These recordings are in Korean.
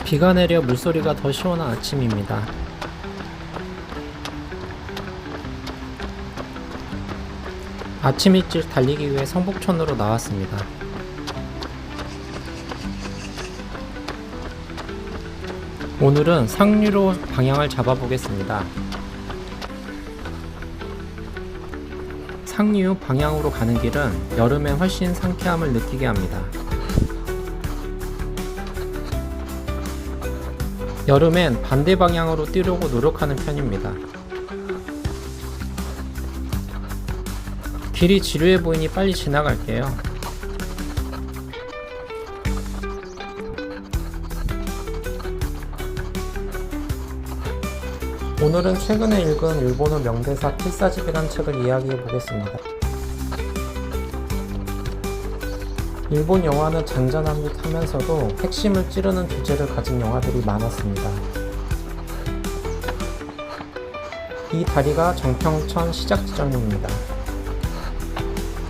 비가 내려 물소리가 더 시원한 아침입니다. 아침 일찍 달리기 위해 성북촌으로 나왔습니다. 오늘은 상류로 방향을 잡아보겠습니다. 상류 방향으로 가는 길은 여름에 훨씬 상쾌함을 느끼게 합니다. 여름엔 반대 방향으로 뛰려고 노력하는 편입니다. 길이 지루해 보이니 빨리 지나갈게요. 오늘은 최근에 읽은 일본어 명대사 필사집이란 책을 이야기해 보겠습니다. 일본 영화는 잔잔한 듯 하면서도 핵심을 찌르는 주제를 가진 영화들이 많았습니다. 이 다리가 정평천 시작 지점입니다.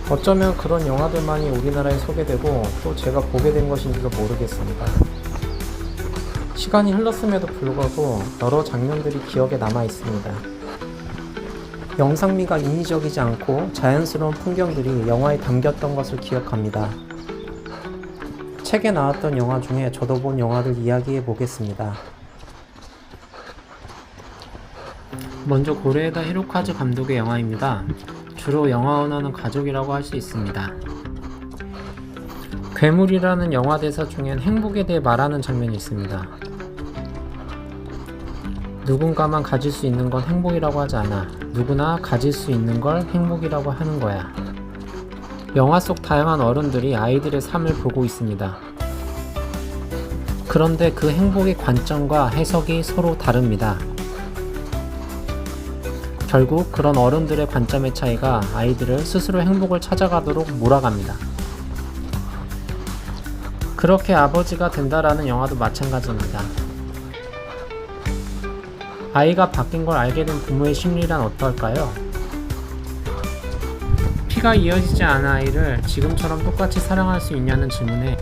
어쩌면 그런 영화들만이 우리나라에 소개되고 또 제가 보게 된 것인지도 모르겠습니다. 시간이 흘렀음에도 불구하고 여러 장면들이 기억에 남아 있습니다. 영상미가 인위적이지 않고 자연스러운 풍경들이 영화에 담겼던 것을 기억합니다. 책에 나왔던 영화 중에 저도 본 영화를 이야기해 보겠습니다. 먼저 고레에다 히로카즈 감독의 영화입니다. 주로 영화 언어는 가족이라고 할 수 있습니다. 괴물이라는 영화 대사 중엔 행복에 대해 말하는 장면이 있습니다. 누군가만 가질 수 있는 건 행복이라고 하지 않아. 누구나 가질 수 있는 걸 행복이라고 하는 거야. 영화 속 다양한 어른들이 아이들의 삶을 보고 있습니다. 그런데 그 행복의 관점과 해석이 서로 다릅니다. 결국 그런 어른들의 관점의 차이가 아이들을 스스로 행복을 찾아가도록 몰아갑니다. 그렇게 아버지가 된다라는 영화도 마찬가지입니다. 아이가 바뀐 걸 알게 된 부모의 심리란 어떨까요? 피가 이어지지 않은 아이를 지금처럼 똑같이 사랑할 수 있냐는 질문에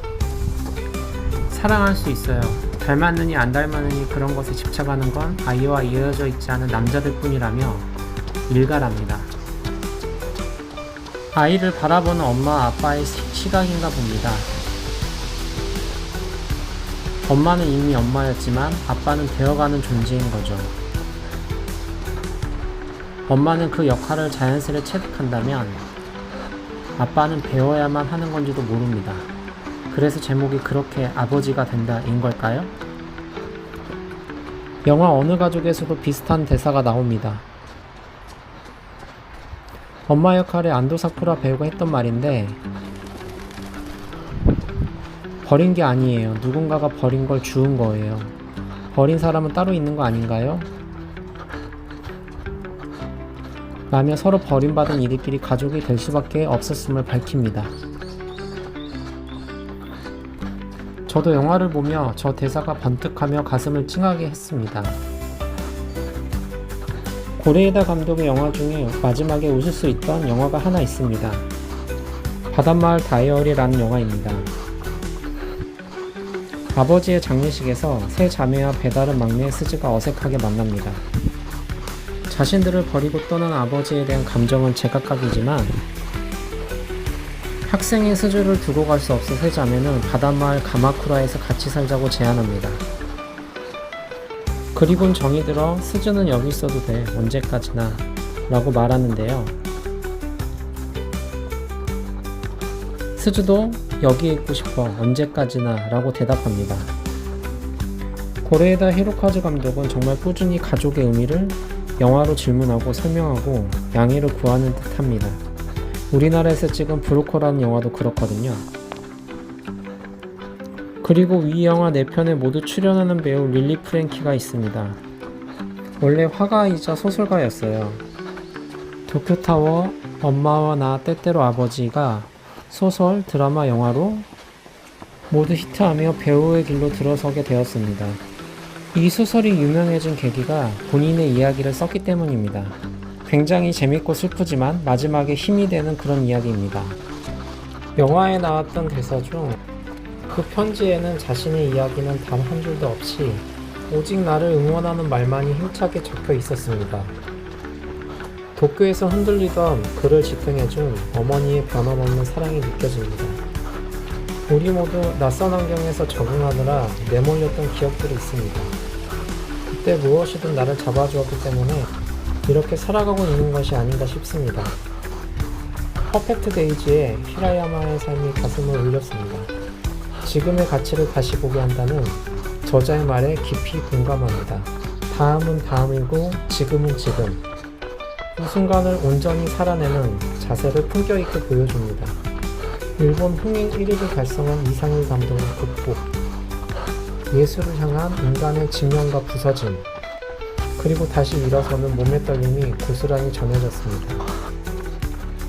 사랑할 수 있어요. 닮았느니 안 닮았느니 그런 것에 집착하는 건 아이와 이어져 있지 않은 남자들 뿐이라며 일갈합니다. 아이를 바라보는 엄마 아빠의 시각인가 봅니다. 엄마는 이미 엄마였지만 아빠는 되어가는 존재인 거죠. 엄마는 그 역할을 자연스레 체득한다면 아빠는 배워야만 하는 건지도 모릅니다. 그래서 제목이 그렇게 아버지가 된다 인 걸까요? 영화 어느 가족에서도 비슷한 대사가 나옵니다. 엄마 역할의 안도 사쿠라 배우가 했던 말인데 버린 게 아니에요. 누군가가 버린 걸 주운 거예요. 버린 사람은 따로 있는 거 아닌가요? 라며 서로 버림받은 이들끼리 가족이 될 수밖에 없었음을 밝힙니다. 저도 영화를 보며 저 대사가 번뜩하며 가슴을 찡하게 했습니다. 고레에다 감독의 영화 중에 마지막에 웃을 수 있던 영화가 하나 있습니다. 바닷마을 다이어리라는 영화입니다. 아버지의 장례식에서 세 자매와 배다른 막내 스즈가 어색하게 만납니다. 자신들을 버리고 떠난 아버지에 대한 감정은 제각각이지만 학생인 스즈를 두고 갈 수 없어 세 자매는 바닷마을 가마쿠라에서 같이 살자고 제안합니다. 그리곤 정이 들어 스즈는 여기 있어도 돼 언제까지나 라고 말하는데요. 스즈도 여기에 있고 싶어 언제까지나 라고 대답합니다. 고레에다 히로카즈 감독은 정말 꾸준히 가족의 의미를 영화로 질문하고 설명하고 양해를 구하는 듯 합니다. 우리나라에서 찍은 브로커라는 영화도 그렇거든요. 그리고 위 영화 4편에 모두 출연하는 배우 릴리 프랭키가 있습니다. 원래 화가이자 소설가였어요. 도쿄타워, 엄마와 나 때때로 아버지가 소설, 드라마, 영화로 모두 히트하며 배우의 길로 들어서게 되었습니다. 이 소설이 유명해진 계기가 본인의 이야기를 썼기 때문입니다. 굉장히 재밌고 슬프지만 마지막에 힘이 되는 그런 이야기입니다. 영화에 나왔던 대사 중 그 편지에는 자신의 이야기는 단 한 줄도 없이 오직 나를 응원하는 말만이 힘차게 적혀 있었습니다. 도쿄에서 흔들리던 그를 지탱해준 어머니의 변함없는 사랑이 느껴집니다. 우리 모두 낯선 환경에서 적응하느라 내몰렸던 기억들이 있습니다. 그때 무엇이든 나를 잡아주었기 때문에 이렇게 살아가고 있는 것이 아닌가 싶습니다. 퍼펙트 데이지의 히라야마의 삶이 가슴을 울렸습니다. 지금의 가치를 다시 보게 한다는 저자의 말에 깊이 공감합니다. 다음은 다음이고 지금은 지금. 이 순간을 온전히 살아내는 자세를 품격 있게 보여줍니다. 일본 흥행 1위를 달성한 이상일 감독의 극복, 예술을 향한 인간의 집념과 부서짐, 그리고 다시 일어서는 몸의 떨림이 고스란히 전해졌습니다.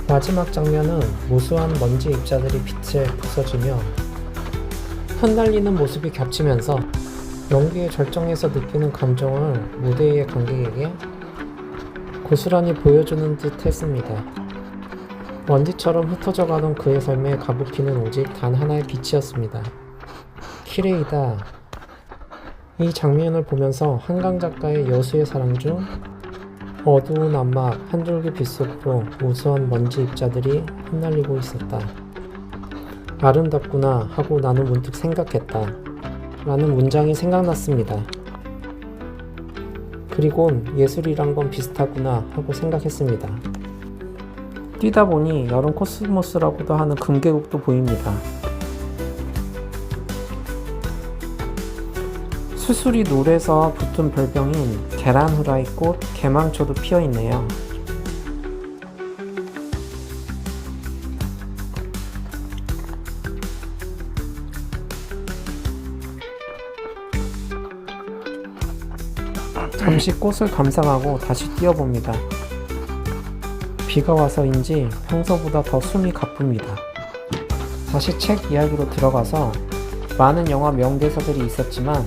마지막 장면은 무수한 먼지 입자들이 빛에 부서지며 흩날리는 모습이 겹치면서 연기의 절정에서 느끼는 감정을 무대 위의 관객에게 고스란히 보여주는 듯 했습니다. 먼지처럼 흩어져가던 그의 삶에 가부키는 오직 단 하나의 빛이었습니다. 키레이다. 이 장면을 보면서 한강 작가의 여수의 사랑 중 어두운 암막 한 줄기 빛 속으로 우수한 먼지 입자들이 흩날리고 있었다. 아름답구나 하고 나는 문득 생각했다. 라는 문장이 생각났습니다. 그리곤 예술이란 건 비슷하구나 하고 생각했습니다. 뛰다 보니 여름 코스모스라고도 하는 금계국도 보입니다. 수술이 노래서 붙은 별명인 계란 후라이 꽃 개망초도 피어있네요. 잠시 꽃을 감상하고 다시 뛰어봅니다. 비가 와서인지 평소보다 더 숨이 가쁩니다. 다시 책 이야기로 들어가서 많은 영화 명대사들이 있었지만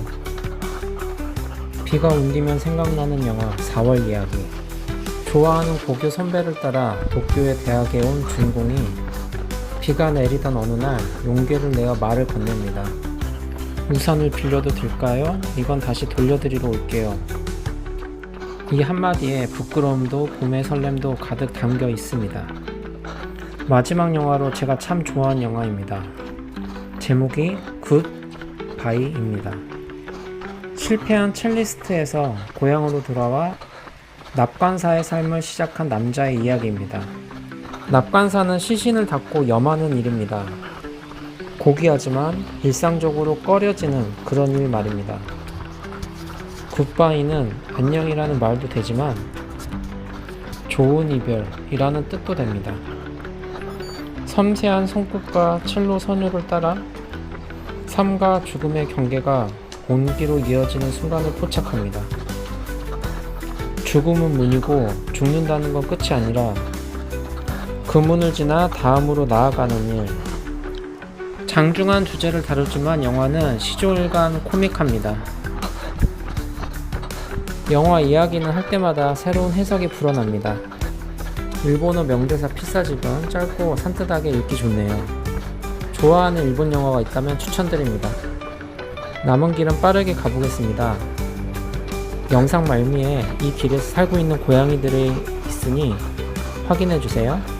비가 옮기면 생각나는 영화 4월 이야기. 좋아하는 고교 선배를 따라 도쿄의 대학에 온 주인공이 비가 내리던 어느 날 용기를 내어 말을 건넵니다. 우산을 빌려도 될까요? 이건 다시 돌려드리러 올게요. 이 한마디에 부끄러움도 봄의 설렘도 가득 담겨 있습니다. 마지막 영화로 제가 참 좋아하는 영화입니다. 제목이 굿바이입니다. 실패한 첼리스트에서 고향으로 돌아와 납관사의 삶을 시작한 남자의 이야기입니다. 납관사는 시신을 닦고 염하는 일입니다. 고귀하지만 일상적으로 꺼려지는 그런 일 말입니다. 굿바이는 안녕이라는 말도 되지만 좋은 이별이라는 뜻도 됩니다. 섬세한 손끝과 첼로 선율을 따라 삶과 죽음의 경계가 온기로 이어지는 순간을 포착합니다. 죽음은 문이고 죽는다는 건 끝이 아니라 그 문을 지나 다음으로 나아가는 일. 장중한 주제를 다루지만 영화는 시종일관 코믹합니다. 영화 이야기는 할 때마다 새로운 해석이 불어납니다. 일본어 명대사 필사집은 짧고 산뜻하게 읽기 좋네요. 좋아하는 일본 영화가 있다면 추천드립니다. 남은 길은 빠르게 가보겠습니다. 영상 말미에 이 길에서 살고 있는 고양이들이 있으니 확인해주세요.